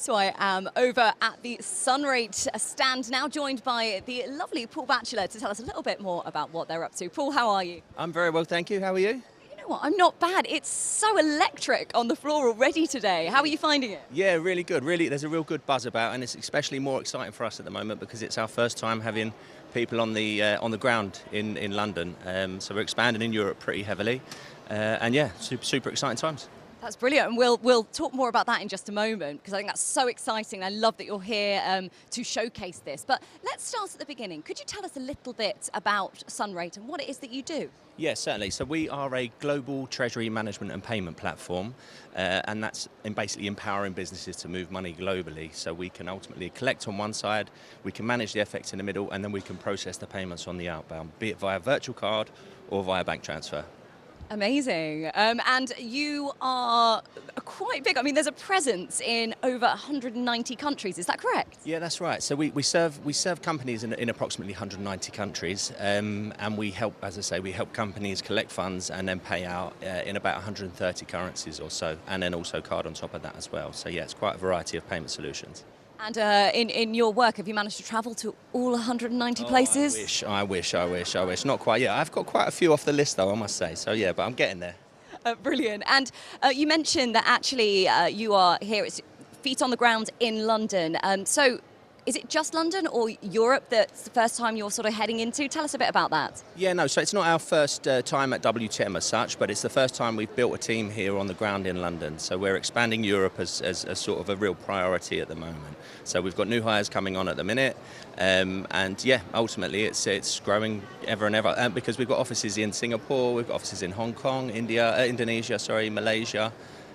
So I am over at the Sunrate stand now, joined by the lovely Paul Batchelor to tell us a little bit more about what they're up to. Paul, how are you? I'm very well, thank you. How are you? You know what, I'm not bad. It's so electric on the floor already today. How are you finding it? Yeah, really good. Really, there's a real good buzz about, and it's especially more exciting for us at the moment because it's our first time having people on the ground in London. So we're expanding in Europe pretty heavily, and yeah, super exciting times. That's brilliant, and we'll talk more about that in just a moment because I think that's so exciting. I love that you're here to showcase this. But let's start at the beginning. Could you tell us a little bit about Sunrate and what it is that you do? Yeah, certainly. So we are a global treasury management and payment platform, and that's basically empowering businesses to move money globally. So we can ultimately collect on one side, we can manage the FX in the middle, and then we can process the payments on the outbound, be it via virtual card or via bank transfer. Amazing. And you are quite big. I mean, there's a presence in over 190 countries. Is that correct? Yeah, that's right. So we serve companies in approximately 190 countries, and we help, as I say, we help companies collect funds and then pay out in about 130 currencies or so, and then also card on top of that as well. So yeah, it's quite a variety of payment solutions. And in your work, have you managed to travel to all 190 places? I wish. Not quite yet. I've got quite a few off the list, though, I must say. So yeah, but I'm getting there. Brilliant. And you mentioned that actually you are here, it's feet on the ground in London. So is it just London or Europe that's the first time you're sort of heading into? Tell us a bit about that. Yeah, no, so it's not our first time at WTM as such, but it's the first time we've built a team here on the ground in London. So we're expanding Europe as sort of a real priority at the moment. So we've got new hires coming on at the minute, and yeah, ultimately it's growing ever and ever, because we've got offices in Singapore, we've got offices in Hong Kong, Indonesia, Malaysia.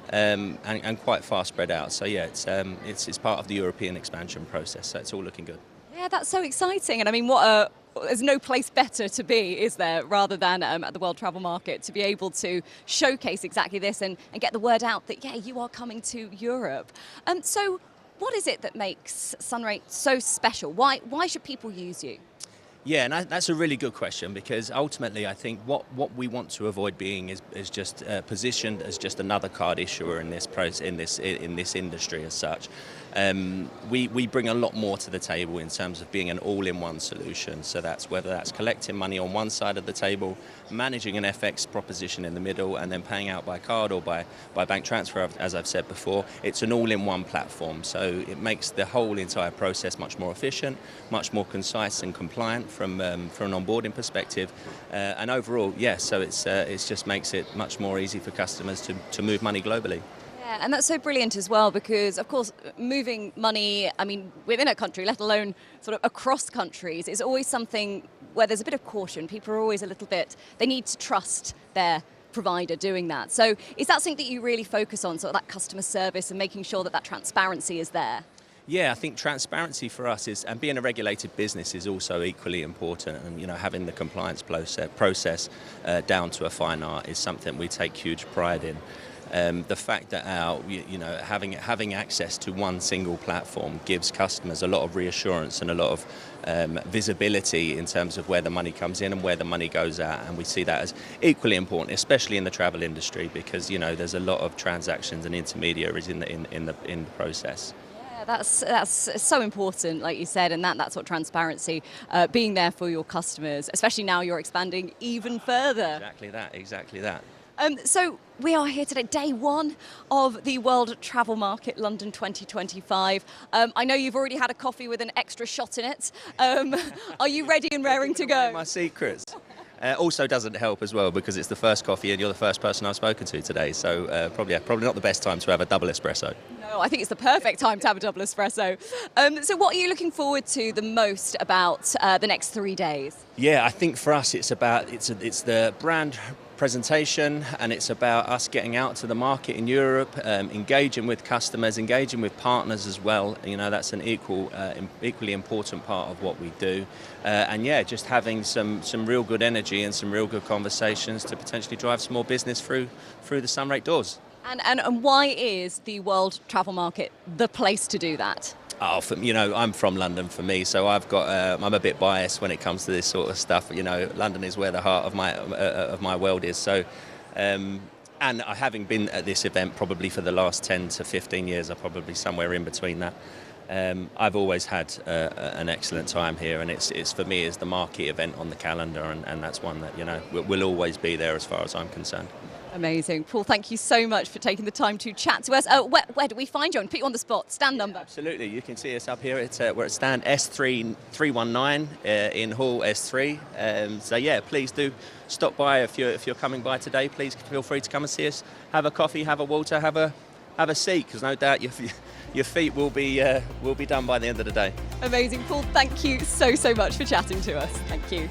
And quite far spread out. So yeah, it's part of the European expansion process. So it's all looking good. Yeah, that's so exciting. And I mean, there's no place better to be, is there, rather than at the World Travel Market, to be able to showcase exactly this and get the word out that, yeah, you are coming to Europe. So what is it that makes Sunrate so special? Why should people use you? Yeah, and that's a really good question, because ultimately I think what we want to avoid being is just positioned as just another card issuer in this industry as such. We bring a lot more to the table in terms of being an all-in-one solution. So that's whether that's collecting money on one side of the table, managing an FX proposition in the middle, and then paying out by card or by bank transfer, as I've said before. It's an all-in-one platform, so it makes the whole entire process much more efficient, much more concise and compliant from an onboarding perspective, and overall, yeah. So it just makes it much more easy for customers to move money globally. Yeah, and that's so brilliant as well because, of course, moving money, I mean, within a country, let alone sort of across countries, is always something where there's a bit of caution. People are always a little bit, they need to trust their provider doing that. So is that something that you really focus on, sort of that customer service and making sure that transparency is there? Yeah, I think transparency for us and being a regulated business is also equally important, and having the compliance process down to a fine art is something we take huge pride in. The fact that having access to one single platform gives customers a lot of reassurance and a lot of visibility in terms of where the money comes in and where the money goes out, and we see that as equally important, especially in the travel industry, because there's a lot of transactions and intermediaries in the process. That's so important, like you said, and that's what transparency, being there for your customers, especially now you're expanding even further. Exactly that. So we are here today, day one of the World Travel Market London 2025. I know you've already had a coffee with an extra shot in it. Are you ready and raring to go? My secrets. Also doesn't help as well because it's the first coffee and you're the first person I've spoken to today, so probably not the best time to have a double espresso. No, I think it's the perfect time to have a double espresso. So what are you looking forward to the most about the next 3 days? Yeah, I think for us it's the brand presentation, and it's about us getting out to the market in Europe, engaging with customers, engaging with partners as well. That's an equally important part of what we do, and yeah, just having some real good energy and some real good conversations to potentially drive some more business through the Sunrate doors. And why is the World Travel Market the place to do that? Oh, I'm from London for me, so I'm a bit biased when it comes to this sort of stuff. London is where the heart of my world is. So And having been at this event probably for the last 10 to 15 years, I'm probably somewhere in between that. I've always had an excellent time here, and it's for me is the marquee event on the calendar, and that's one that will always be there as far as I'm concerned. Amazing. Paul, thank you so much for taking the time to chat to us. Where do we find you? And put you on the spot. Stand number. Absolutely. You can see us up here. We're at stand S319 in Hall S3. So yeah, please do stop by if you're coming by today. Please feel free to come and see us. Have a coffee, have a water, have a seat, because no doubt your feet will be done by the end of the day. Amazing. Paul, thank you so much for chatting to us. Thank you.